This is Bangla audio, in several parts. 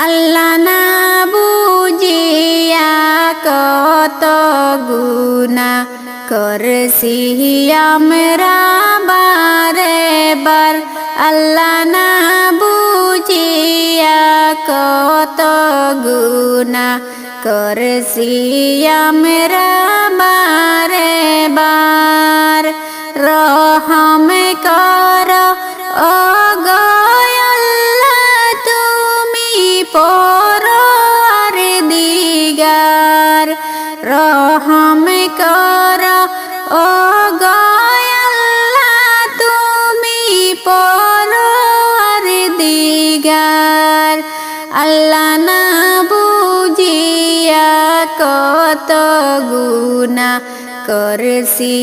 আল্লাহ না বুঝিয়া কত গুনাহ করছি আমরা বারে বার। আল্লাহ না বুঝিয়া কত গুনাহ করছি আমরা বারে বার। রহম কর ও গো আল্লাহ তুমি পরওয়ারদিগার। রহম কর ও গো আল্লাহ তুমি পরওয়ারদিগার। আল্লাহ না বুঝিয়া কত গুনাহ করছি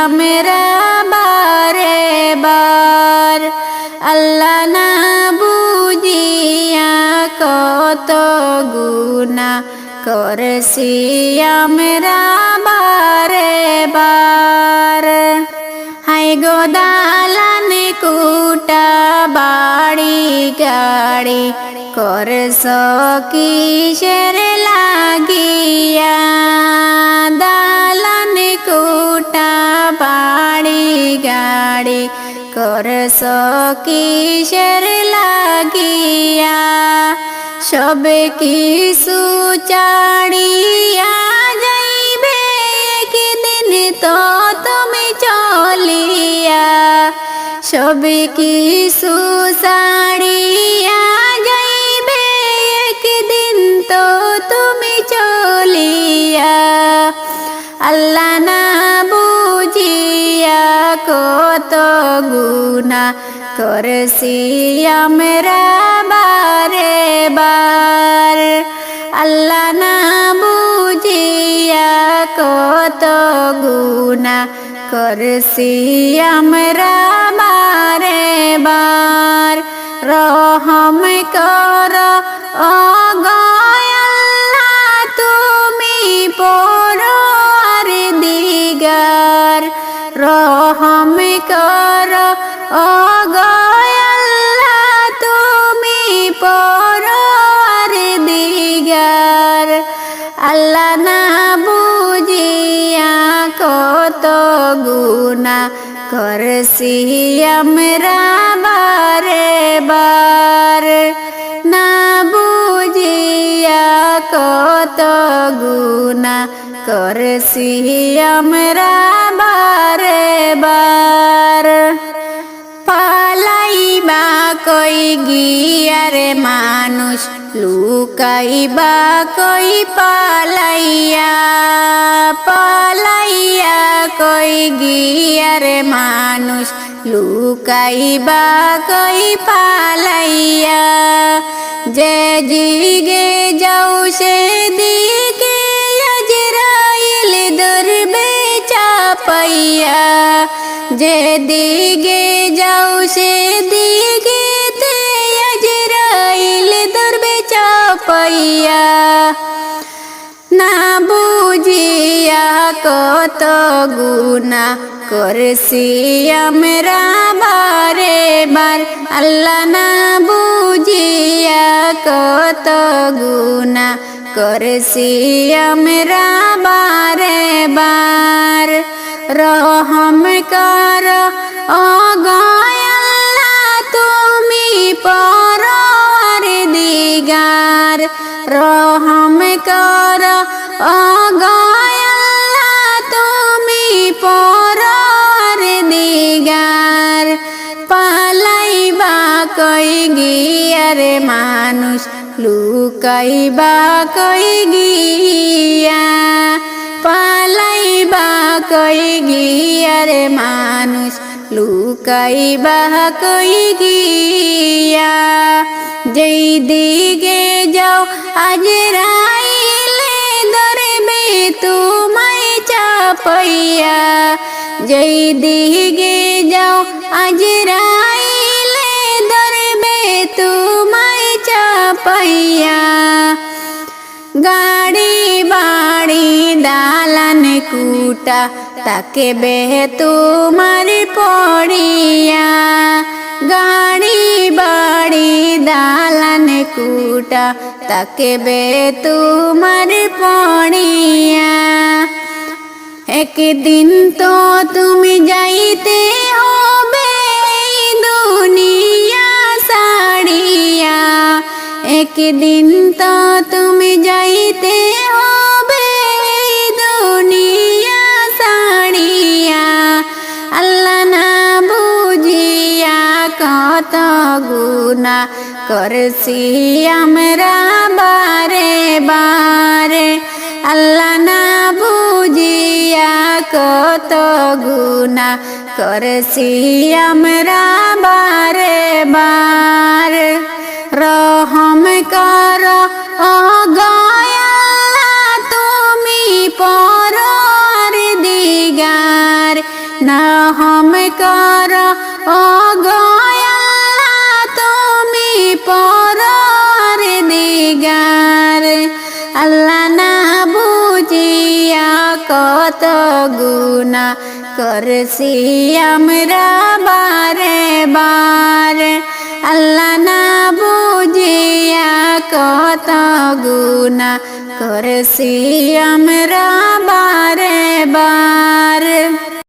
আমরা বারে বার। আল্লাহ না বুঝিয়া কত গুনাহ করছি আমরা বারে বার। হায় গো দালান কুটা বাড়ি গাড়ি করছ কিসের লাগিয়া। দালান কুটা বাড়ি গাড়ি করছ কিসের লাগিয়া। সবে কিছু ছাড়িয়া যাইবে একদিন তো তুমি চলিয়া। সবে কিছু ছাড়িয়া যাইবে একদিন তো তুমি চলিয়া। আল্লাহ না বুঝিয়া কত গুনাহ করছি আমরা বারে বার। আল্লাহ না বুঝিয়া কত গুনাহ করছি আমরা বারে বার। রহম কর ও গো আল্লাহ তুমি পরওয়ারদিগার। রহম কর ও গো আল্লাহ তুমি পরওয়ারদিগার। আল্লাহ না বুঝিয়া কত গুনাহ করছি আমরা বারে বার। না বুঝিয়া কত গুনাহ করছি আমরা বারে বার। পালাইবা কই গিয়ারে মানুষ লুকাইবা কই পালাইয়া। পালাইয়া কই গিয়ারে মানুষ লুকাইবা কই পালাইয়া। যে দিকে যাও সে দিকে আজরাইল ধরবে চাপাইয়া। যে দিকে যাও সে দিকে আজরাইল ধরবে চাপাইয়া। না বুঝিয়া কত গুনাহ করছি আমরা বারে বার। আল্লাহ না বুঝিয়া কত গুনাহ করছি আমরা বারে বার। রহম কর ও গো আল্লাহ তুমি পরওয়ারদিগার। রহম কর ও গো আল্লাহ তুমি পরওয়ারদিগার। পালাইবা কই গিয়ারে মানুষ লুকাইবা কই গিয়া। পালাইবা কই গিয়ারে মানুষ লুকাইবা কই গিয়া। যেই দিকে যাও আজরাইলে ধরবে তোমায় চাপাইয়া। যেই দিকে যাও আজরাইলে ধরবে তোমায় চাপাইয়া। গাড়ি বাড়ি দালান কুটা তাকে বে তোমার পড়িয়া। গাড়ি বাড়ি দালান কুটা তাকবে তোমার পড়িয়া। একদিন তো তুমি যাইতে হবে এই দুনিয়া ছাড়িয়া, একদিন তো তুমি যাইতে হবে এই দুনিয়া ছাড়িয়া। আল্লাহ না বুঝিয়া কত গুনাহ করছি আমরা বারে বারে, আল্লাহ না বুঝিয়া কত গুনাহ করছি আমরা বারে বারে। রহম কর ও দয়াল তুমি পরওয়ারদিগার, রহম কর ও দয়াল তুমি পরওয়ারদিগার। আল্লাহ না বুঝিয়া কত গুনাহ করছি আমরা বারে বারে, আল্লাহ না বুঝিয়া কত গুনাহ করছি আমরা বারে বারে।